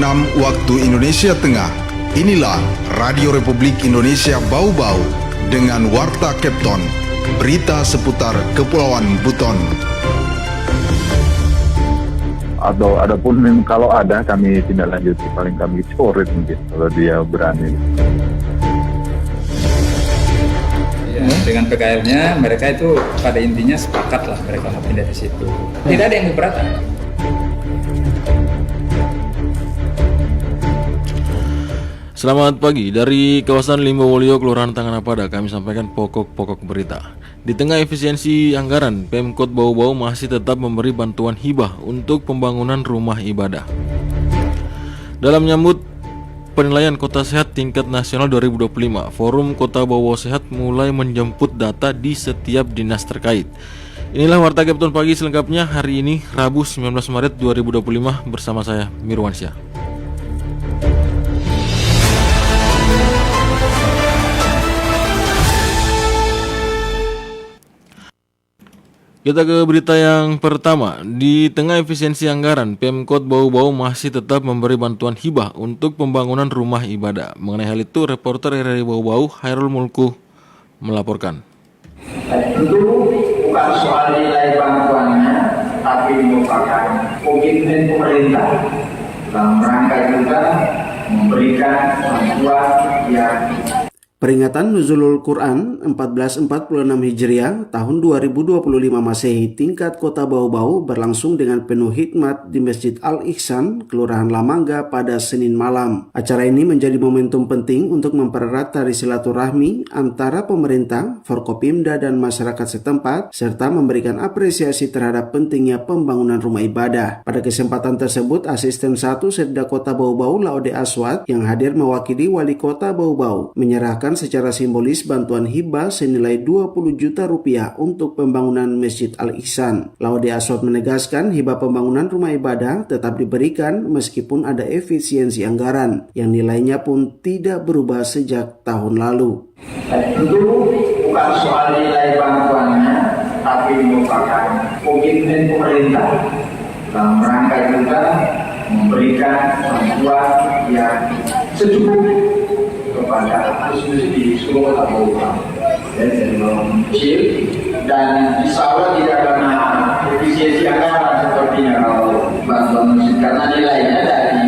6 waktu Indonesia Tengah. Inilah Radio Republik Indonesia Bau-Bau dengan Warta Kepton, berita seputar Kepulauan Buton. Atau adapun kalau ada kami tindak lanjuti, paling kami coret mungkin kalau dia berani. Ya, dengan PKL-nya mereka itu pada intinya sepakat lah mereka mau pindah di situ. Tidak ada yang keberatan. Selamat pagi, dari kawasan Limbowolio, Kelurahan Tanganapada, kami sampaikan pokok-pokok berita. Di tengah efisiensi anggaran, Pemkot Bau-Bau masih tetap memberi bantuan hibah untuk pembangunan rumah ibadah. Dalam menyambut penilaian Kota Sehat tingkat nasional 2025, Forum Kota Bau-Bau Sehat mulai menjemput data di setiap dinas terkait. Inilah Warta Kepton pagi selengkapnya hari ini, Rabu 19 Maret 2025 bersama saya, Mirwansyah. Kita ke berita yang pertama. Di tengah efisiensi anggaran, Pemkot Bau-Bau masih tetap memberi bantuan hibah untuk pembangunan rumah ibadah. Mengenai hal itu, reporter RRI Bau-Bau, Hairul Mulku, melaporkan. Itu bukan soal nilai bantuannya, tapi merupakan komitmen pemerintah dalam rangka juga memberikan bantuan yang Peringatan Nuzulul Quran 1446 Hijriah tahun 2025 Masehi tingkat Kota Bau-Bau berlangsung dengan penuh hikmat di Masjid Al-Ihsan, Kelurahan Lamangga pada Senin malam. Acara ini menjadi momentum penting untuk mempererat tali silaturahmi antara pemerintah, Forkopimda dan masyarakat setempat, serta memberikan apresiasi terhadap pentingnya pembangunan rumah ibadah. Pada kesempatan tersebut, Asisten 1 Setda Kota Bau-Bau Laude Aswad yang hadir mewakili Wali Kota Bau-Bau menyerahkan secara simbolis bantuan hibah senilai 20 juta rupiah untuk pembangunan Masjid Al-Ihsan. Laude Aswad menegaskan hibah pembangunan rumah ibadah tetap diberikan meskipun ada efisiensi anggaran yang nilainya pun tidak berubah sejak tahun lalu. itu bukan soal nilai bantuannya, tapi merupakan komitmen pemerintah dalam rangka juga memberikan bantuan yang secukupnya kepada khusus di seluruh Kota Bau-Bau dari kecil, dan insya Allah tidak karena efisiensi anggaran sepertinya kalau bantuan musik, karena nilainya dari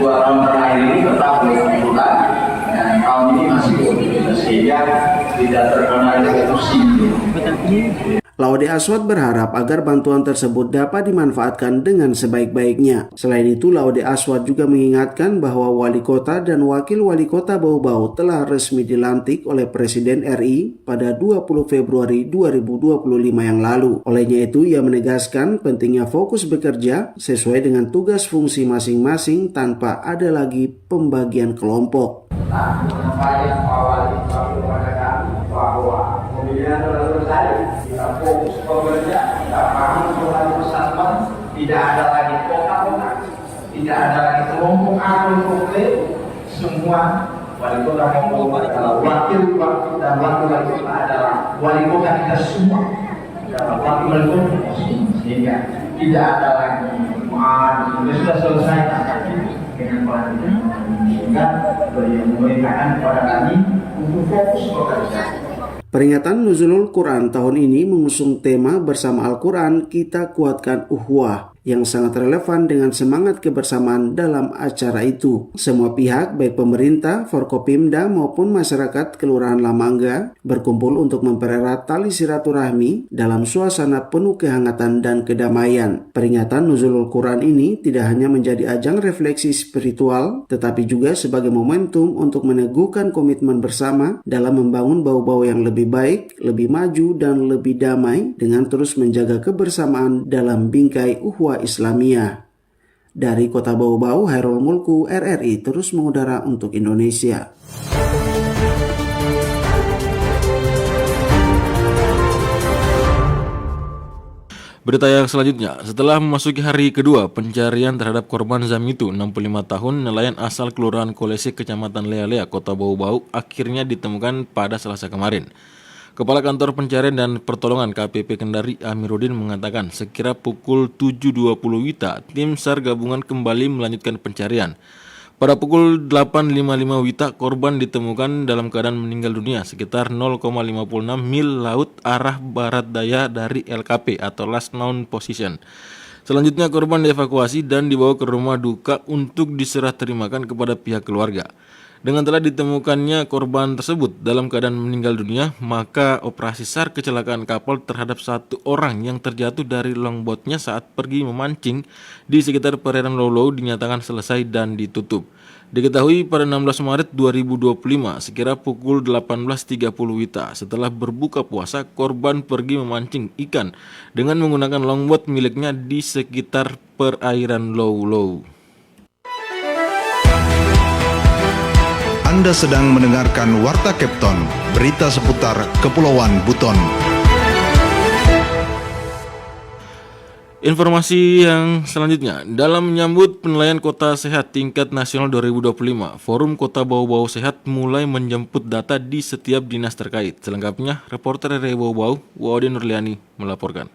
2 tahun terakhir ini tetap berkurang dan tahun ini masih berkurang sehingga tidak terkena revolusi. Laude Aswad berharap agar bantuan tersebut dapat dimanfaatkan dengan sebaik-baiknya. Selain itu, Laude Aswad juga mengingatkan bahwa Wali Kota dan Wakil Wali Kota Bau-Bau telah resmi dilantik oleh Presiden RI pada 20 Februari 2025 yang lalu. Olehnya itu, ia menegaskan pentingnya fokus bekerja sesuai dengan tugas fungsi masing-masing tanpa ada lagi pembagian kelompok. Kita fokus bekerja, kita paham Tuhan bersama, tidak ada lagi kota-kota, tidak ada lagi kelompok A, semua wali kota maupun wakil dan wakil kota adalah wali kota kita semua, wakil wali kota sehingga tidak ada lagi sudah selesai dengan pelantikan, sehingga beliau memerintahkan kepada kami untuk fokus bekerja. Peringatan Nuzulul Quran tahun ini mengusung tema bersama Al-Quran kita kuatkan ukhuwah yang sangat relevan dengan semangat kebersamaan dalam acara itu. Semua pihak baik pemerintah, Forkopimda maupun masyarakat Kelurahan Lamangga berkumpul untuk mempererat tali silaturahmi dalam suasana penuh kehangatan dan kedamaian. Peringatan Nuzulul Quran ini tidak hanya menjadi ajang refleksi spiritual, tetapi juga sebagai momentum untuk meneguhkan komitmen bersama dalam membangun Bau-Bau yang lebih baik, lebih maju, dan lebih damai dengan terus menjaga kebersamaan dalam bingkai ukhuwah Islamiyah. Dari Kota Bau-Bau, Hairul Mulku, RRI terus mengudara untuk Indonesia. Berita yang selanjutnya, setelah memasuki hari kedua pencarian terhadap korban Zamitu 65 tahun nelayan asal Kelurahan Kolese Kecamatan Lea-Lea Kota Bau-Bau akhirnya ditemukan pada Selasa kemarin. Kepala Kantor Pencarian dan Pertolongan KPP Kendari Amiruddin mengatakan sekira pukul 7.20 WITA tim SAR gabungan kembali melanjutkan pencarian. Pada pukul 8.55 WITA, korban ditemukan dalam keadaan meninggal dunia sekitar 0,56 mil laut arah barat daya dari LKP atau last known position. Selanjutnya korban dievakuasi dan dibawa ke rumah duka untuk diserah terimakan kepada pihak keluarga. Dengan telah ditemukannya korban tersebut dalam keadaan meninggal dunia, maka operasi SAR kecelakaan kapal terhadap satu orang yang terjatuh dari longboatnya saat pergi memancing di sekitar perairan Lou dinyatakan selesai dan ditutup. Diketahui pada 16 Maret 2025 sekira pukul 18.30 WITA setelah berbuka puasa, korban pergi memancing ikan dengan menggunakan longboat miliknya di sekitar perairan Lou. Anda sedang mendengarkan Warta Kepton, berita seputar Kepulauan Buton. Informasi yang selanjutnya, dalam menyambut penilaian kota sehat tingkat nasional 2025, Forum Kota Bau-Bau Sehat mulai menjemput data di setiap dinas terkait. Selengkapnya, reporter RRI Bau-Bau, Waude Nurliani melaporkan.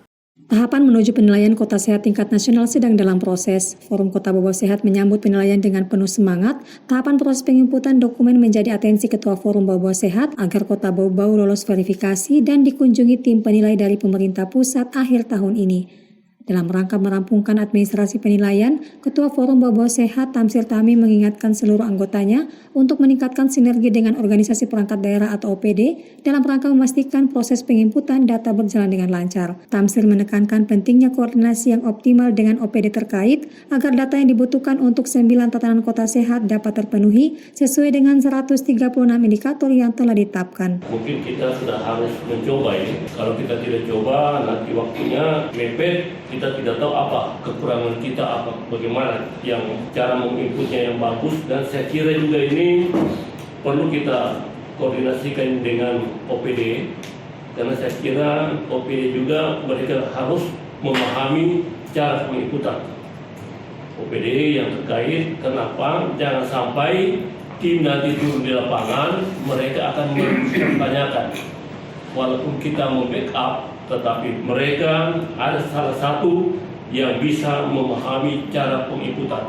Tahapan menuju penilaian kota sehat tingkat nasional sedang dalam proses. Forum Kota Bau-Bau Sehat menyambut penilaian dengan penuh semangat. Tahapan proses penginputan dokumen menjadi atensi Ketua Forum Bau-Bau Sehat agar Kota Bau-Bau lolos verifikasi dan dikunjungi tim penilai dari pemerintah pusat akhir tahun ini. Dalam rangka merampungkan administrasi penilaian, Ketua Forum Bau-Bau Sehat Tamsir Tami mengingatkan seluruh anggotanya untuk meningkatkan sinergi dengan organisasi perangkat daerah atau OPD dalam rangka memastikan proses penginputan data berjalan dengan lancar. Tamsir menekankan pentingnya koordinasi yang optimal dengan OPD terkait agar data yang dibutuhkan untuk 9 tatanan kota sehat dapat terpenuhi sesuai dengan 136 indikator yang telah ditetapkan. Mungkin kita sudah harus mencoba ini. Kalau kita tidak coba, nanti waktunya mepet. Kita tidak tahu apa kekurangan kita, apa bagaimana yang cara menginputnya yang bagus, dan saya kira juga ini perlu kita koordinasikan dengan OPD karena saya kira OPD juga mereka harus memahami cara penginputan OPD yang terkait. Kenapa? Jangan sampai tim nanti turun di lapangan mereka akan mempertanyakan walaupun kita membackup, tetapi mereka ada salah satu yang bisa memahami cara penginputan.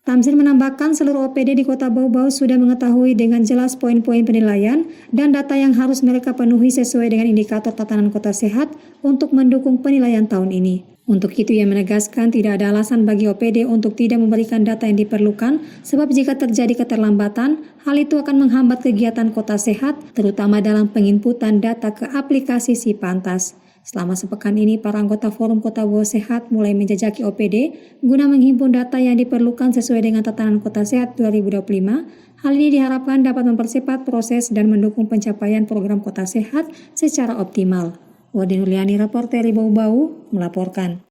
Tamsir menambahkan seluruh OPD di Kota Bau-Bau sudah mengetahui dengan jelas poin-poin penilaian dan data yang harus mereka penuhi sesuai dengan indikator tatanan kota sehat untuk mendukung penilaian tahun ini. Untuk itu ia menegaskan tidak ada alasan bagi OPD untuk tidak memberikan data yang diperlukan, sebab jika terjadi keterlambatan, hal itu akan menghambat kegiatan kota sehat, terutama dalam penginputan data ke aplikasi Sipantas. Selama sepekan ini, para anggota Forum Kota Bau Sehat mulai menjajaki OPD guna menghimpun data yang diperlukan sesuai dengan tatanan kota sehat 2025. Hal ini diharapkan dapat mempercepat proses dan mendukung pencapaian program kota sehat secara optimal. Waude Nurliani, reporter RRI Bau-Bau, melaporkan.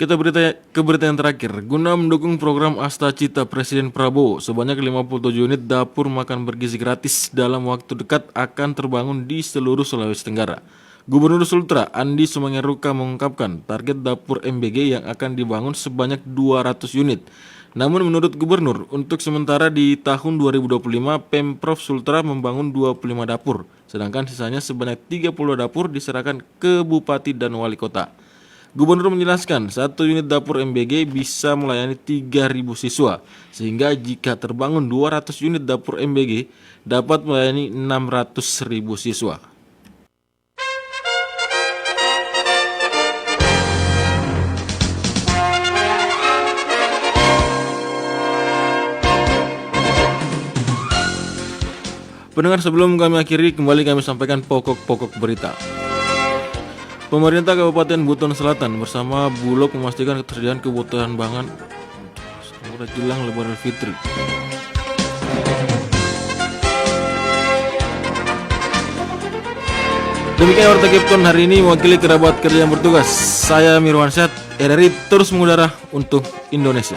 Kita ke berita yang terakhir. Guna mendukung program Asta Cita Presiden Prabowo, sebanyak 57 unit dapur makan bergizi gratis dalam waktu dekat akan terbangun di seluruh Sulawesi Tenggara. Gubernur Sultra Andi Sumangeruka mengungkapkan target dapur MBG yang akan dibangun sebanyak 200 unit. Namun menurut Gubernur, untuk sementara di tahun 2025 Pemprov Sultra membangun 25 dapur, sedangkan sisanya sebanyak 30 dapur diserahkan ke Bupati dan Wali Kota. Gubernur menjelaskan, satu unit dapur MBG bisa melayani 3.000 siswa, sehingga jika terbangun 200 unit dapur MBG dapat melayani 600.000 siswa. Pendengar, sebelum kami akhiri, kembali kami sampaikan pokok-pokok berita. Pemerintah Kabupaten Buton Selatan bersama Bulog memastikan ketersediaan kebutuhan pangan segera jelang Lebaran Fitri. Demikian Warta Kepton hari ini, mewakili kerabat kerja yang bertugas. Saya Mirwansyah, RRI terus mengudara untuk Indonesia.